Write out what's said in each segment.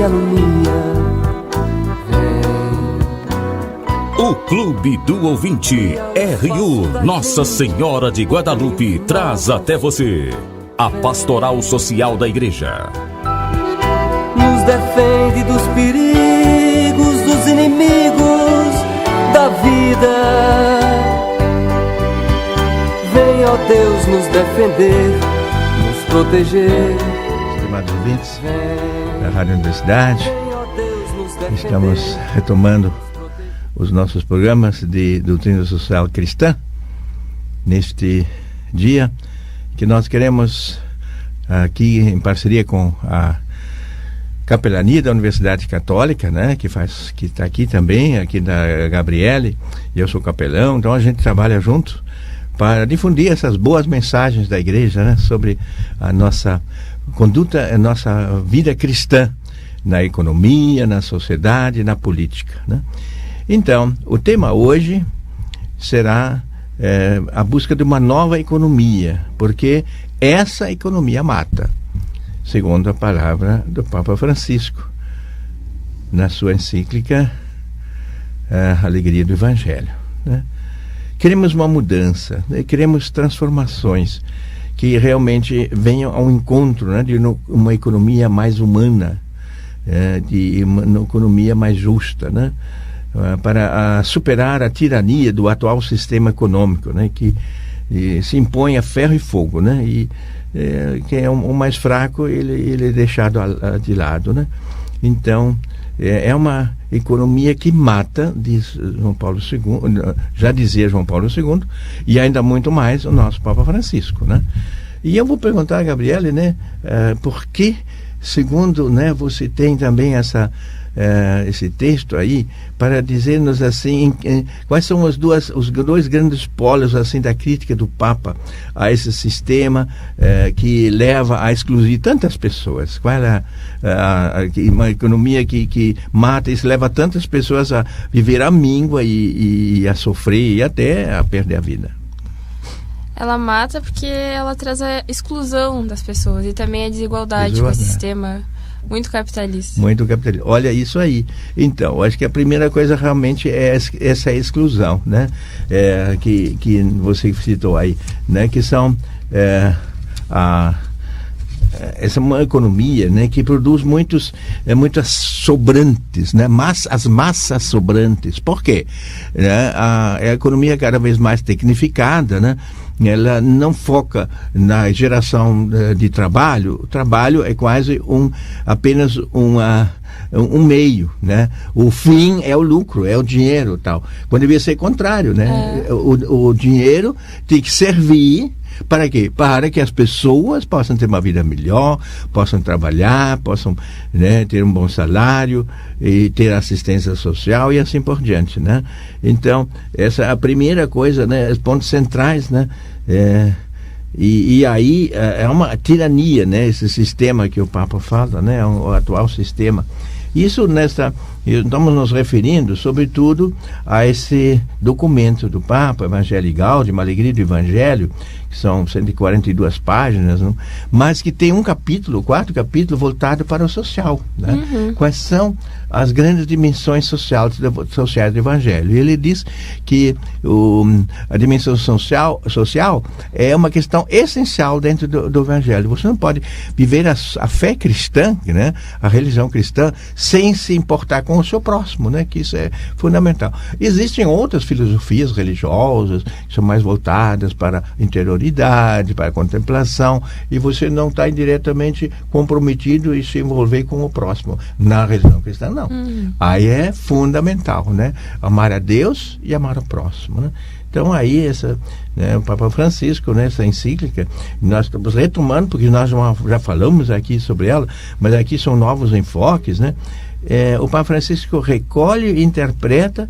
vem alunia. O Clube do Ouvinte RU Nossa Senhora de Guadalupe traz até você a Pastoral Social da Igreja. Nos defende dos perigos, dos inimigos da vida. Vem, ó Deus, nos defender, nos proteger. Estimados ouvintes da Rádio Universidade, estamos retomando os nossos programas de doutrina social cristã neste dia que nós queremos, aqui em parceria com a capelania da Universidade Católica, né, que está aqui também, aqui da Gabriele, e eu sou capelão, então a gente trabalha junto para difundir essas boas mensagens da igreja, né, sobre a nossa conduta, a nossa vida cristã na economia, na sociedade, na política, né? Então, o tema hoje será a busca de uma nova economia, porque essa economia mata, segundo a palavra do Papa Francisco, na sua encíclica Alegria do Evangelho, né? Queremos uma mudança, né? Queremos transformações que realmente venham ao encontro, né, de uma economia mais humana, de uma economia mais justa, né? Para superar a tirania do atual sistema econômico, né, que se impõe a ferro e fogo, né, e quem é o mais fraco ele é deixado de lado, né? Então é uma economia que mata, diz João Paulo II, já dizia João Paulo II, e ainda muito mais o nosso Papa Francisco, né? E eu vou perguntar a Gabriele, né, por que, segundo, né, você tem também esse texto aí para dizer-nos assim quais são os dois grandes polos assim da crítica do Papa a esse sistema que leva a excluir tantas pessoas. Qual é uma economia que mata e leva tantas pessoas a viver à míngua e a sofrer e até a perder a vida? Ela mata porque ela traz a exclusão das pessoas e também a desigualdade com esse sistema muito capitalista. Muito capitalista. Olha isso aí. Então, acho que a primeira coisa realmente é essa exclusão, né? Que você citou aí, né? Que são essa é uma economia, né, que produz muitas sobrantes, né? As massas sobrantes. Por quê? A economia cada vez mais tecnificada, né? Ela não foca na geração de trabalho. O trabalho é quase apenas um meio, né? O fim é o lucro, é o dinheiro, tal. Quando devia ser contrário, né? O dinheiro tem que servir para quê? Para que as pessoas possam ter uma vida melhor, possam trabalhar, possam, né, ter um bom salário e ter assistência social e assim por diante, né? Então, essa é a primeira coisa, né? Os pontos centrais, né? E aí é uma tirania, né? Esse sistema que o Papa fala, né? O atual sistema. Isso estamos nos referindo, sobretudo, a esse documento do Papa, Evangelii Gaudium, Alegria do Evangelho, que são 142 páginas, não? Mas que tem o quarto capítulo voltado para o social, né? Uhum. Quais são as grandes dimensões sociais do Evangelho? E ele diz que a dimensão social é uma questão essencial dentro do Evangelho. Você não pode viver a fé cristã, né? A religião cristã, sem se importar com o seu próximo, né? Que isso é fundamental. Existem outras filosofias religiosas que são mais voltadas para a interioridade, para a contemplação, e você não está indiretamente comprometido em se envolver com o próximo. Na religião cristã, não. Aí é fundamental, né? Amar a Deus e amar o próximo, né? Então aí o Papa Francisco, né, essa encíclica, nós estamos retomando, porque nós já falamos aqui sobre ela, mas aqui são novos enfoques, né? O Papa Francisco recolhe e interpreta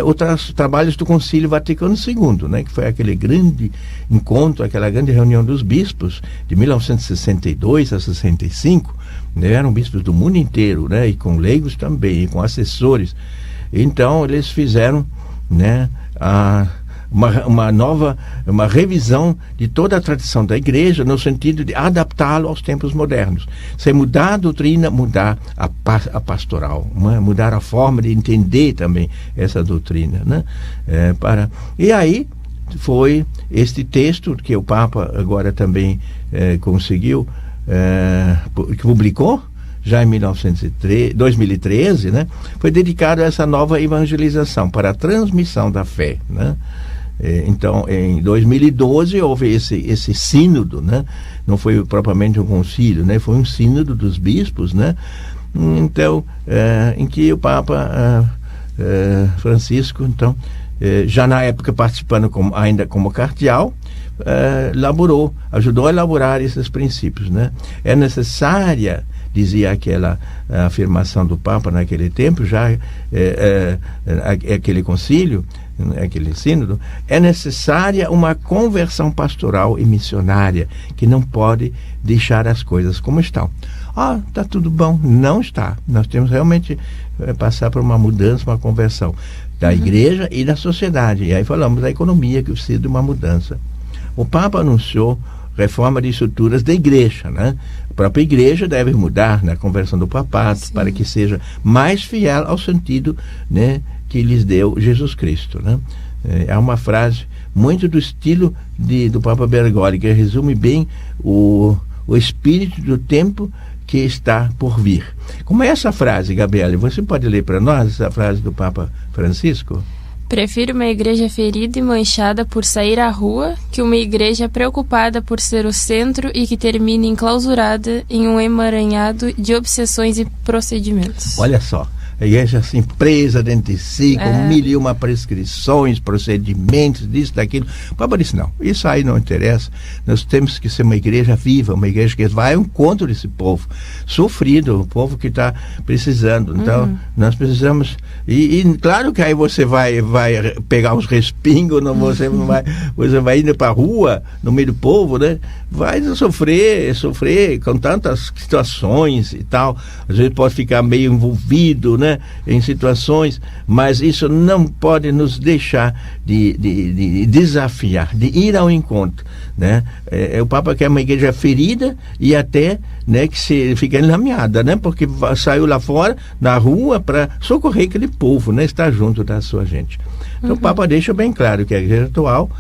os trabalhos do Concílio Vaticano II, né, que foi aquele grande encontro, aquela grande reunião dos bispos de 1962 a 65, né, eram bispos do mundo inteiro, né, e com leigos também, e com assessores. Então eles fizeram, né, uma revisão de toda a tradição da igreja, no sentido de adaptá-lo aos tempos modernos. Se mudar a doutrina, mudar a pastoral, mudar a forma de entender também essa doutrina, né? E aí foi este texto que o Papa agora também conseguiu, que publicou já em 2013, né? Foi dedicado a essa nova evangelização, para a transmissão da fé, né? Então, em 2012 houve esse sínodo, né? Não foi propriamente um concílio, né? Foi um sínodo dos bispos, né? Então, em que o Papa Francisco, então, já na época participando ainda como cardeal, ajudou a elaborar esses princípios, né? É necessária, dizia aquela afirmação do Papa naquele tempo, já aquele concílio, aquele sínodo, é necessária uma conversão pastoral e missionária, que não pode deixar as coisas como estão. Está tudo bom. Não está. Nós temos realmente passar por uma mudança, uma conversão da igreja e da sociedade. E aí falamos da economia, que precisa de uma mudança. O Papa anunciou reforma de estruturas da igreja, né? A própria igreja deve mudar na conversão do papado, para que seja mais fiel ao sentido, né, que lhes deu Jesus Cristo, né? É uma frase muito do estilo do Papa Bergoglio, que resume bem o espírito do tempo que está por vir. Como é essa frase, Gabriela? Você pode ler para nós essa frase do Papa Francisco? Prefiro uma igreja ferida e manchada por sair à rua que uma igreja preocupada por ser o centro e que termine enclausurada em um emaranhado de obsessões e procedimentos. Olha só, a igreja assim presa dentro de si, com 1001 prescrições, procedimentos, disso, daquilo. O Papa disse, não, isso aí não interessa. Nós temos que ser uma igreja viva, uma igreja que vai ao encontro desse povo sofrido, o povo que está precisando. Então, nós precisamos... E claro que aí você vai pegar uns respingos, você vai indo para a rua, no meio do povo, né? Vai sofrer com tantas situações e tal. Às vezes pode ficar meio envolvido, né, em situações, mas isso não pode nos deixar de desafiar, de ir ao encontro, né? O Papa quer uma igreja ferida e até, né, que fica enlameada, né? Porque saiu lá fora, na rua, para socorrer aquele povo, né? Estar junto da sua gente. Então o Papa deixa bem claro que a igreja atual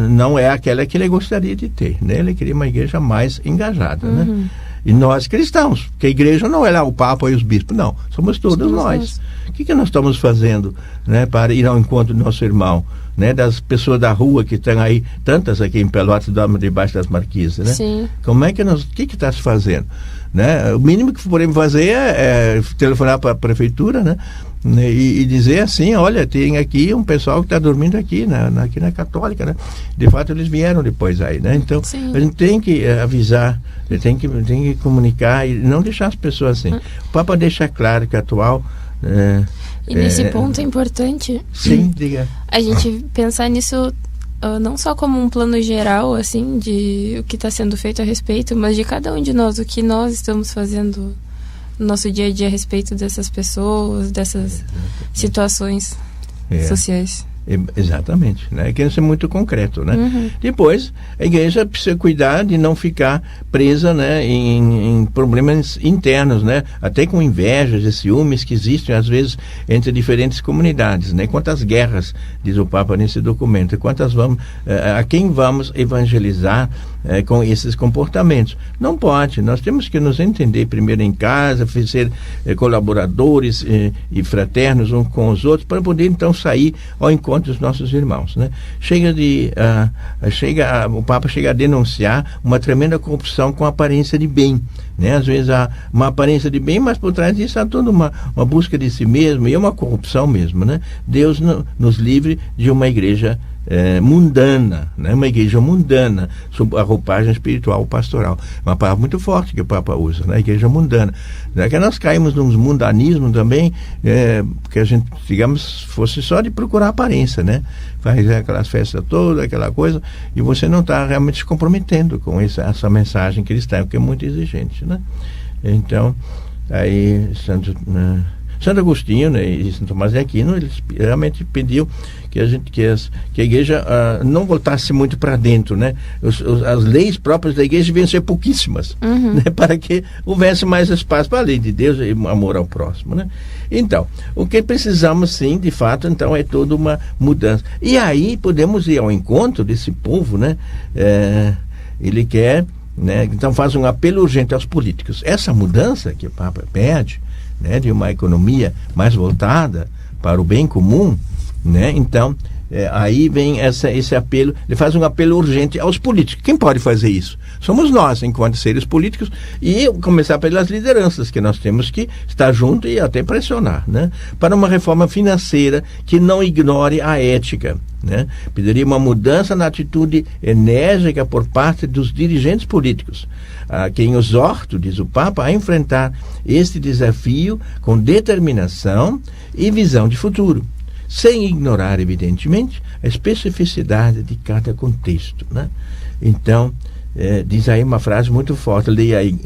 não é aquela que ele gostaria de ter, né? Ele queria uma igreja mais engajada, né? E nós cristãos, porque a igreja não é lá o Papa e os bispos, não, somos todos nós. O que nós estamos fazendo, né, para ir ao encontro do nosso irmão, né, das pessoas da rua que estão aí, tantas aqui em Pelotas, debaixo das marquises, né? Sim. Como é que o que está se fazendo, né? O mínimo que podemos fazer é telefonar para a prefeitura, né? E dizer assim, olha, tem aqui um pessoal que está dormindo aqui na Católica, né? De fato eles vieram depois aí, né? Então a gente tem que avisar, tem que comunicar e não deixar as pessoas assim. O Papa deixa claro que a atual... E nesse ponto é importante, sim, diga, a gente pensar nisso não só como um plano geral, assim, de o que está sendo feito a respeito, mas de cada um de nós, o que nós estamos fazendo no nosso dia a dia a respeito dessas pessoas, dessas situações sociais. Exatamente, né? Quer ser muito concreto, né? Depois, a igreja precisa cuidar de não ficar presa, né, em problemas internos, né? Até com invejas e ciúmes que existem às vezes entre diferentes comunidades, né? Quantas guerras, diz o Papa nesse documento, a quem vamos evangelizar com esses comportamentos? Não pode. Nós temos que nos entender primeiro em casa, ser colaboradores e fraternos uns com os outros, para poder então sair ao encontro dos nossos irmãos, né? O Papa chega a denunciar uma tremenda corrupção com aparência de bem, né? Às vezes há uma aparência de bem, mas por trás disso há toda uma busca de si mesmo, e é uma corrupção mesmo, né? Deus nos livre de uma igreja mundana, né? Uma igreja mundana, sob a roupagem espiritual pastoral. Uma palavra muito forte que o Papa usa, né? Igreja mundana. Não é que nós caímos num mundanismo também, porque a gente, digamos, fosse só de procurar aparência, né? Faz aquelas festas todas, aquela coisa, e você não está realmente se comprometendo com essa mensagem cristã, porque é muito exigente, né? Então, aí Santo Agostinho, né, e São Tomás de Aquino, eles realmente pediam que a igreja não voltasse muito para dentro, né? As leis próprias da igreja deviam ser pouquíssimas, né? Para que houvesse mais espaço para a lei de Deus e amor ao próximo, né? Então, o que precisamos sim, de fato, então, é toda uma mudança. E aí podemos ir ao encontro desse povo, né? Ele quer, né? Então faz um apelo urgente aos políticos. Essa mudança que o Papa pede, né? De uma economia mais voltada para o bem comum, né? Então, aí vem esse apelo, ele faz um apelo urgente aos políticos. Quem pode fazer isso? Somos nós, enquanto seres políticos, e começar pelas lideranças, que nós temos que estar junto e até pressionar, né? Para uma reforma financeira que não ignore a ética, né? Pediria uma mudança na atitude enérgica por parte dos dirigentes políticos, a quem exorto, diz o Papa, a enfrentar este desafio com determinação e visão de futuro, sem ignorar, evidentemente, a especificidade de cada contexto, né? Então, diz aí uma frase muito forte, leia aí,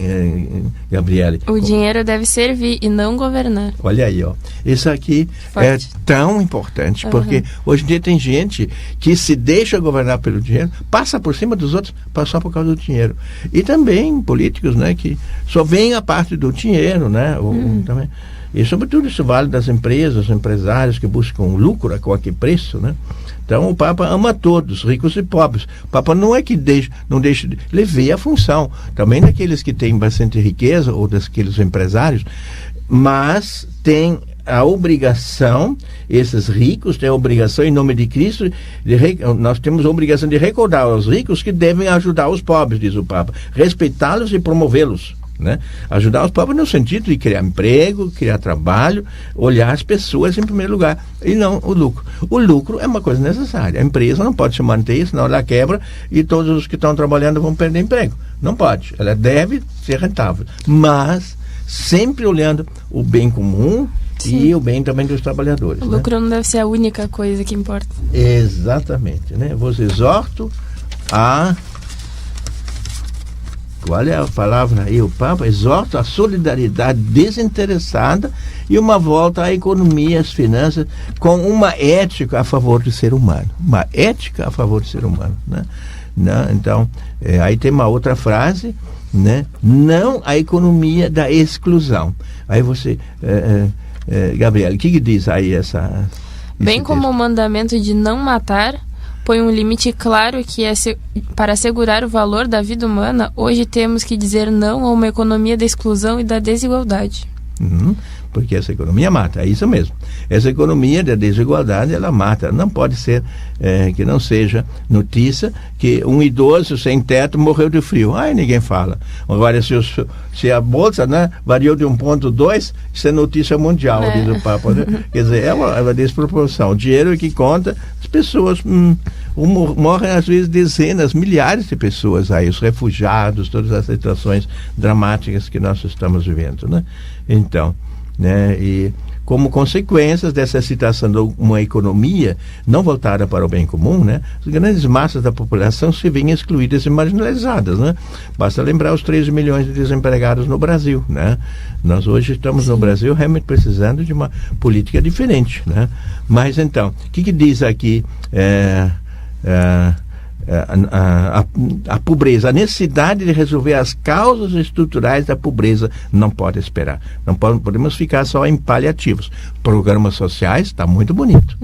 Gabriele. O dinheiro deve servir e não governar. Olha aí, ó. Isso aqui forte. É tão importante, porque hoje em dia tem gente que se deixa governar pelo dinheiro, passa por cima dos outros só por causa do dinheiro. E também políticos, né, que só veem a parte do dinheiro, né? Também. E sobretudo isso vale das empresas, empresários que buscam lucro a qualquer preço, né? Então o Papa ama todos, ricos e pobres. O Papa não é que não deixa, ele vê a função também daqueles que têm bastante riqueza ou daqueles empresários, mas tem a obrigação, esses ricos têm a obrigação, em nome de Cristo, nós temos a obrigação de recordar aos ricos que devem ajudar os pobres, diz o Papa, respeitá-los e promovê-los, né? Ajudar os pobres no sentido de criar emprego, criar trabalho, olhar as pessoas em primeiro lugar, e não o lucro. O lucro é uma coisa necessária. A empresa não pode se manter, senão ela quebra e todos os que estão trabalhando vão perder emprego. Não pode. Ela deve ser rentável, mas sempre olhando o bem comum. Sim. E o bem também dos trabalhadores. O lucro, né? Não deve ser a única coisa que importa. Exatamente, né? Vos exorto a... Qual é a palavra aí? O Papa exorta a solidariedade desinteressada e uma volta à economia, às finanças, com uma ética a favor do ser humano. Uma ética a favor do ser humano, né? Não, então, aí tem uma outra frase, né? Não a economia da exclusão. Aí você... Gabriel, o que diz aí essa... Bem como texto? O mandamento de não matar... põe um limite claro que para assegurar o valor da vida humana, hoje temos que dizer não a uma economia da exclusão e da desigualdade. Porque essa economia mata, é isso mesmo. Essa economia da desigualdade, ela mata. Não pode ser que não seja notícia que um idoso sem teto morreu de frio. Ai, ninguém fala. Agora, se a bolsa, né, variou de 1,2, isso é notícia mundial, diz o Papa, né? Quer dizer, é uma desproporção. O dinheiro é que conta, as pessoas morrem às vezes dezenas, milhares de pessoas aí, os refugiados, todas as situações dramáticas que nós estamos vivendo, né? Então, né, e como consequências dessa situação de uma economia não voltada para o bem comum, né, as grandes massas da população se veem excluídas e marginalizadas, né? Basta lembrar os 13 milhões de desempregados no Brasil, né? Nós hoje estamos no Brasil realmente precisando de uma política diferente, né? Mas então, o que diz aqui a pobreza, a necessidade de resolver as causas estruturais da pobreza não pode esperar. Não podemos ficar só em paliativos. Programas sociais está muito bonito.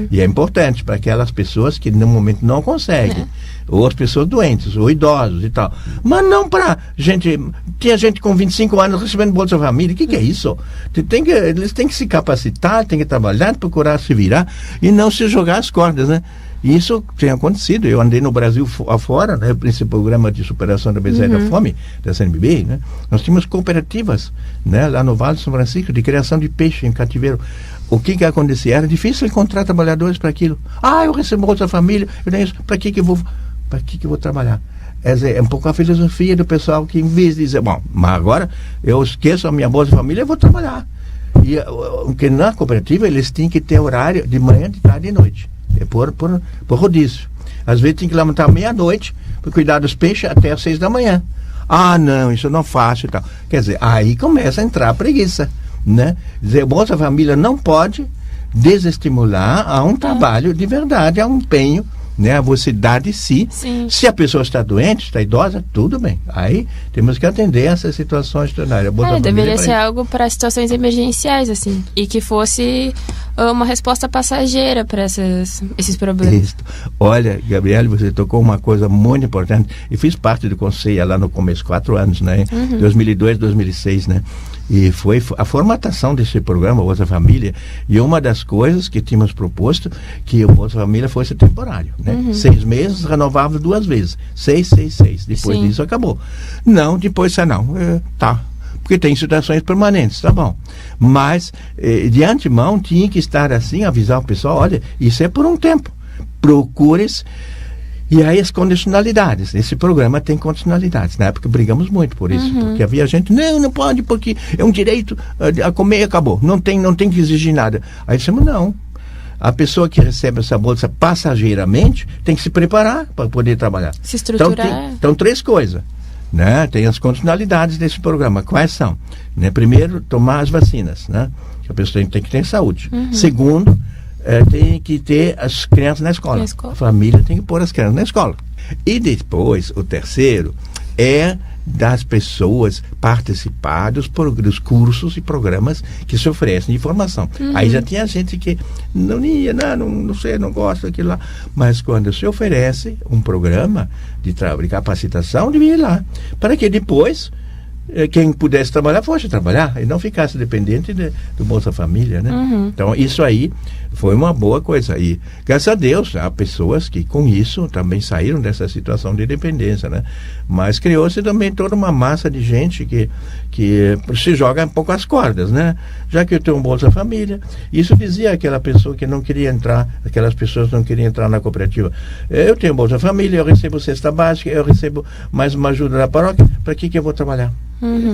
E é importante para aquelas pessoas que no momento não conseguem, ou as pessoas doentes, ou idosos e tal. Mas não para gente. Tinha gente com 25 anos recebendo Bolsa Família. O que é isso? Eles têm que se capacitar, têm que trabalhar, procurar se virar e não se jogar as cordas, né? Isso tem acontecido. Eu andei no Brasil afora, né? Esse programa de superação da miséria e da fome, da CNBB, né? Nós tínhamos cooperativas, né? Lá no Vale de São Francisco, de criação de peixe em cativeiro. O que acontecia? Era difícil encontrar trabalhadores para aquilo. Eu recebo Bolsa Família, eu tenho isso. Para que eu vou trabalhar? É um pouco a filosofia do pessoal que, em vez de dizer, bom, mas agora eu esqueço a minha Bolsa Família, eu vou trabalhar. E porque na cooperativa eles têm que ter horário de manhã, de tarde e de noite. Por rodízio. Às vezes tem que levantar meia-noite para cuidar dos peixes até às 6 da manhã. Não, isso eu não faço e tal. Quer dizer, aí começa a entrar a preguiça, né? Dizer, Bolsa Família não pode desestimular a um trabalho de verdade, a um empenho, né, a você dar de si. Sim. Se a pessoa está doente, está idosa, tudo bem. Aí temos que atender essas situações extraordinárias. Deveria ser algo para situações emergenciais, assim, e que fosse uma resposta passageira para esses problemas. Isso. Olha, Gabriele, você tocou uma coisa muito importante. Eu fiz parte do conselho lá no começo, 4 anos, né? 2002, 2006, né? E foi a formatação desse programa, Bolsa Família, e uma das coisas que tínhamos proposto, que o Bolsa Família fosse temporário, né? 6 meses, renovável 2 vezes. 6. Depois disso acabou. Não, depois tá. Porque tem situações permanentes, tá bom. Mas, de antemão, tinha que estar assim, avisar o pessoal, olha, isso é por um tempo. Procure-se. E aí as condicionalidades. Esse programa tem condicionalidades. Na época brigamos muito por isso. Porque havia gente, não pode, porque é um direito a comer e acabou. Não tem que exigir nada. Aí dissemos, não. A pessoa que recebe essa bolsa passageiramente tem que se preparar para poder trabalhar. Se estruturar. Então 3 coisas. Né? Tem as condicionalidades desse programa. Quais são? Né? Primeiro, tomar as vacinas. Né? A pessoa tem que ter saúde. Segundo, tem que ter as crianças na escola. A família tem que pôr as crianças na escola. E depois, o terceiro, é das pessoas participar dos cursos e programas que se oferecem de formação. Aí já tinha gente que não ia, não sei, não gosta daquilo lá. Mas quando se oferece um programa de capacitação, devia ir lá. Para que depois quem pudesse trabalhar, fosse trabalhar e não ficasse dependente do Bolsa Família, né? Então, isso aí foi uma boa coisa. E, graças a Deus, há pessoas que, com isso, também saíram dessa situação de dependência, né? Mas criou-se também toda uma massa de gente que se joga um pouco as cordas, né? Já que eu tenho um Bolsa Família, isso dizia aquela pessoa que não queria entrar, aquelas pessoas não queriam entrar na cooperativa. Eu tenho Bolsa Família, eu recebo cesta básica, eu recebo mais uma ajuda da paróquia, para que eu vou trabalhar?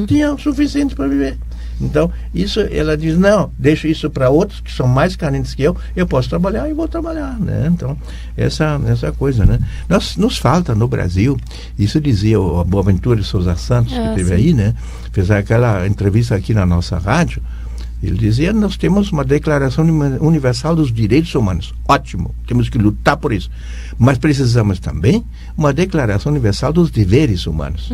Tinha o suficiente para viver. Então, isso, ela diz, não, deixa isso para outros que são mais carentes que eu posso trabalhar e vou trabalhar, né? Então, essa coisa, né? Nos falta no Brasil, isso dizia o Boaventura de Souza Santos, que esteve aí, né? Fez aquela entrevista aqui na nossa rádio. Ele dizia, nós temos uma Declaração Universal dos Direitos Humanos. Ótimo, temos que lutar por isso. Mas precisamos também uma Declaração Universal dos Deveres Humanos.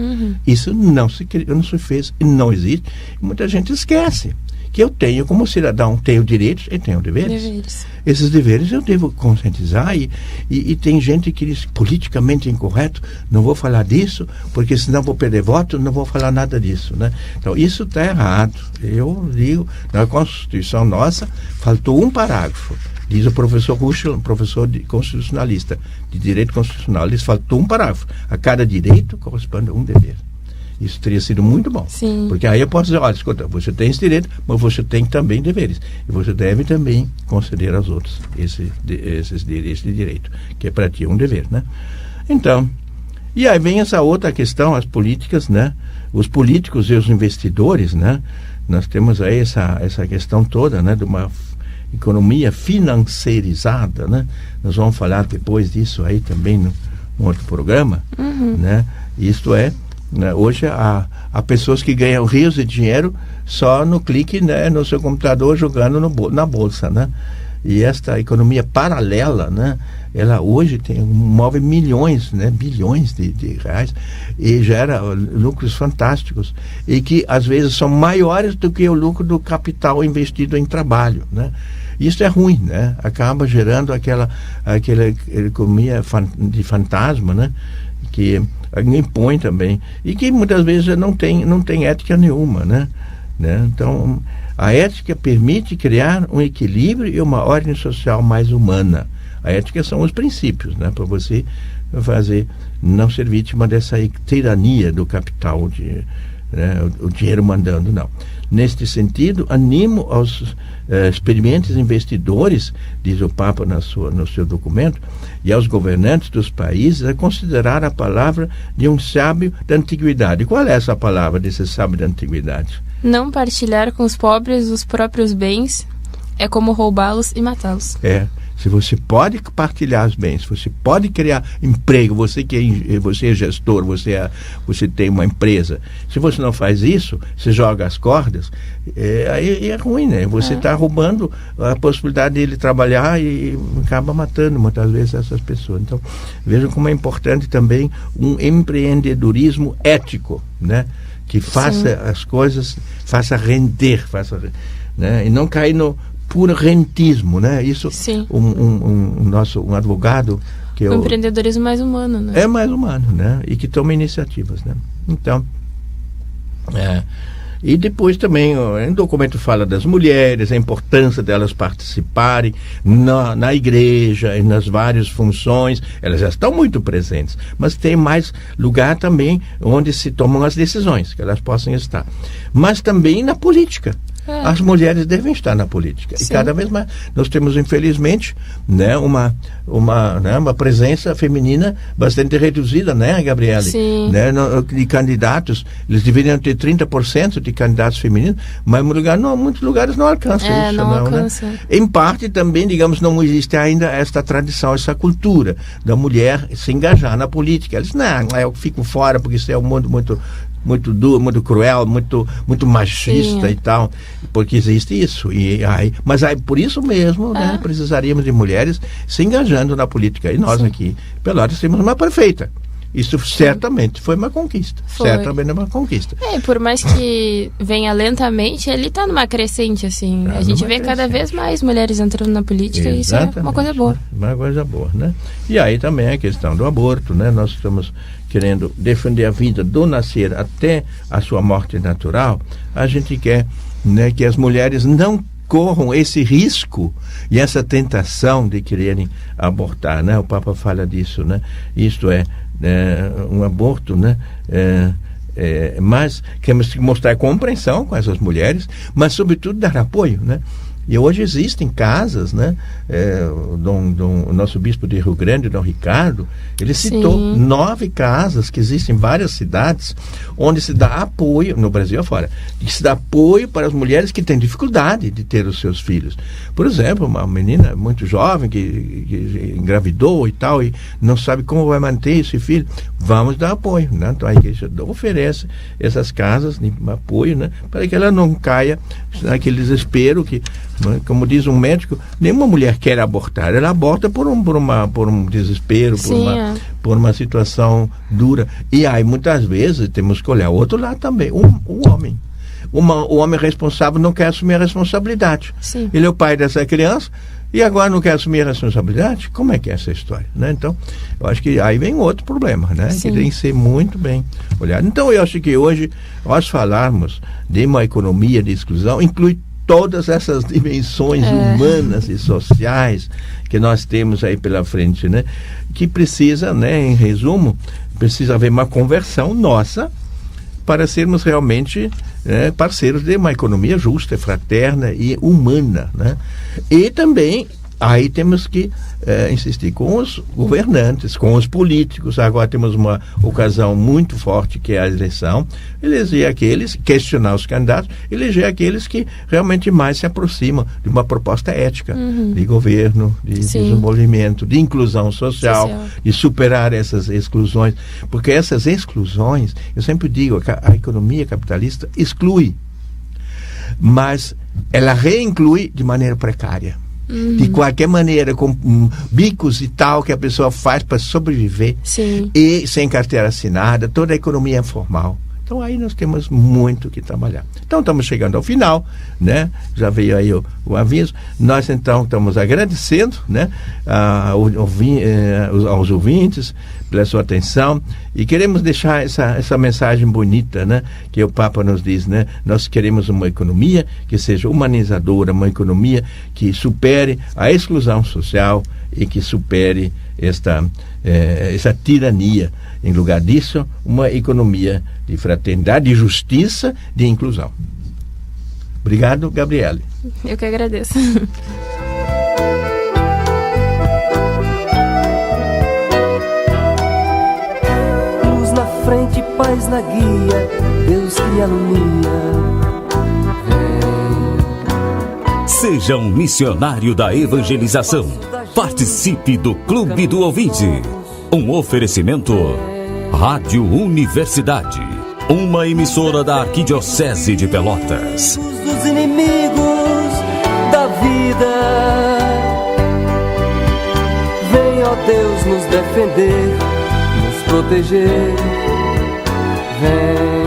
Isso não se fez e não existe. Muita gente esquece que eu tenho, como cidadão, tenho direitos e tenho deveres. Esses deveres eu devo conscientizar e tem gente que diz politicamente incorreto, não vou falar disso, porque senão vou perder voto, não vou falar nada disso, né? Então, isso está errado. Eu digo, na Constituição nossa, faltou um parágrafo. Diz o professor Ruschel, professor constitucionalista, de direito constitucional, ele faltou um parágrafo. A cada direito corresponde a um dever. Isso teria sido muito bom. Sim. Porque aí eu posso dizer, olha, escuta, você tem esse direito, mas você tem também deveres. E você deve também conceder aos outros esse direito, que é para ti um dever, né? Então, e aí vem essa outra questão, as políticas, né? Os políticos e os investidores, né? Nós temos aí essa questão toda, né? De uma economia financeirizada, né? Nós vamos falar depois disso aí também num outro programa, né? Isto é, né, hoje há pessoas que ganham rios de dinheiro só no clique, né, no seu computador, jogando na bolsa, né? E esta economia paralela, né, ela hoje move milhões, né, bilhões de reais e gera lucros fantásticos e que às vezes são maiores do que o lucro do capital investido em trabalho, né? Isso é ruim, né? Acaba gerando aquela economia de fantasma, né? Que impõe também e que muitas vezes não tem ética nenhuma, né? Então, a ética permite criar um equilíbrio e uma ordem social mais humana. A ética são os princípios, né? Para você não ser vítima dessa tirania do capital, o dinheiro mandando, não. Neste sentido, animo aos experientes investidores, diz o Papa no seu documento, e aos governantes dos países a considerar a palavra de um sábio da antiguidade. Qual é essa palavra desse sábio da antiguidade? Não partilhar com os pobres os próprios bens é como roubá-los e matá-los. se você pode partilhar os bens, você pode criar emprego, você é gestor, você tem uma empresa. Se você não faz isso, você joga as cordas, aí é ruim, né? Você está roubando a possibilidade dele trabalhar e acaba matando muitas vezes essas pessoas. Então, vejam como é importante também um empreendedorismo ético, né? Que faça as coisas, faça render, né? E não cair no puro rentismo, né? Isso, um advogado que o empreendedorismo mais humano, né? É mais humano, né? E que toma iniciativas, né? Então, e depois também o documento fala das mulheres, a importância delas participarem na igreja e nas várias funções. Elas já estão muito presentes, mas tem mais lugar também onde se tomam as decisões, que elas possam estar. Mas também na política. As mulheres devem estar na política. Sim. E cada vez mais nós temos, infelizmente, né, uma presença feminina bastante reduzida, né, Gabriele? Sim. Né, de candidatos. Eles deveriam ter 30% de candidatos femininos, mas muitos lugares não alcançam isso. Não alcança. Né? Em parte também, digamos, não existe ainda esta tradição, essa cultura da mulher se engajar na política. Eles, eu fico fora porque isso é um mundo muito duro, muito cruel, muito machista e tal, porque existe isso. Mas por isso mesmo, né, precisaríamos de mulheres se engajando na política. E nós aqui, Pelotas, temos uma prefeita. Isso certamente foi uma conquista. Certamente é uma conquista. Por mais que venha lentamente, ele está numa crescente, assim. A gente vê cada vez mais mulheres entrando na política. E isso é uma coisa boa. Uma coisa boa, né? E aí também a questão do aborto, né? Nós estamos querendo defender a vida do nascer até a sua morte natural. A gente quer, né, que as mulheres não corram esse risco e essa tentação de quererem abortar, né? O Papa fala disso, né? Isto é um aborto, né? Mas queremos mostrar compreensão com essas mulheres, mas sobretudo dar apoio, né? E hoje existem casas, né? O nosso bispo de Rio Grande, Dom Ricardo, ele citou 9 casas que existem em várias cidades, onde se dá apoio, no Brasil afora, que se dá apoio para as mulheres que têm dificuldade de ter os seus filhos. Por exemplo, uma menina muito jovem que engravidou e tal, e não sabe como vai manter esse filho, vamos dar apoio, né? Então a igreja oferece essas casas de apoio, né? Para que ela não caia naquele desespero que, como diz um médico, nenhuma mulher quer abortar, ela aborta por um desespero, por uma situação dura. E aí muitas vezes temos que olhar o outro lado também, o homem. O homem responsável não quer assumir a responsabilidade. Sim. Ele é o pai dessa criança e agora não quer assumir a responsabilidade? Como é que é essa história, né? Então, eu acho que aí vem outro problema, né? Que tem que ser muito bem olhado. Então, eu acho que hoje, nós falarmos de uma economia de exclusão, inclui todas essas dimensões humanas e sociais que nós temos aí pela frente, né? Que precisa, né, em resumo, precisa haver uma conversão nossa para sermos realmente parceiros de uma economia justa, fraterna e humana, né? E também aí temos que insistir com os governantes, com os políticos. Agora temos uma ocasião muito forte, que é a eleição. Eleger aqueles, questionar os candidatos, eleger aqueles que realmente mais se aproximam de uma proposta ética de governo, de desenvolvimento, de inclusão social, de superar essas exclusões. Porque essas exclusões, eu sempre digo, a economia capitalista exclui, mas ela reinclui de maneira precária. De qualquer maneira, com bicos e tal que a pessoa faz para sobreviver, e sem carteira assinada, toda a economia é formal. Então aí nós temos muito que trabalhar. Então estamos chegando ao final, né? Já veio aí o aviso. Nós então estamos agradecendo, né, aos ouvintes pela sua atenção, e queremos deixar essa mensagem bonita, né, que o Papa nos diz, né? Nós queremos uma economia que seja humanizadora, uma economia que supere a exclusão social e que supere essa tirania. Em lugar disso, uma economia de fraternidade, de justiça, de inclusão. Obrigado, Gabriele. Eu que agradeço. Luz na frente, paz na guia, Deus que alumia. Seja um missionário da evangelização. Participe do Clube do Ouvinte. Um oferecimento Rádio Universidade, uma emissora da Arquidiocese de Pelotas. Dos inimigos da vida, vem, ó Deus, nos defender, nos proteger. Vem.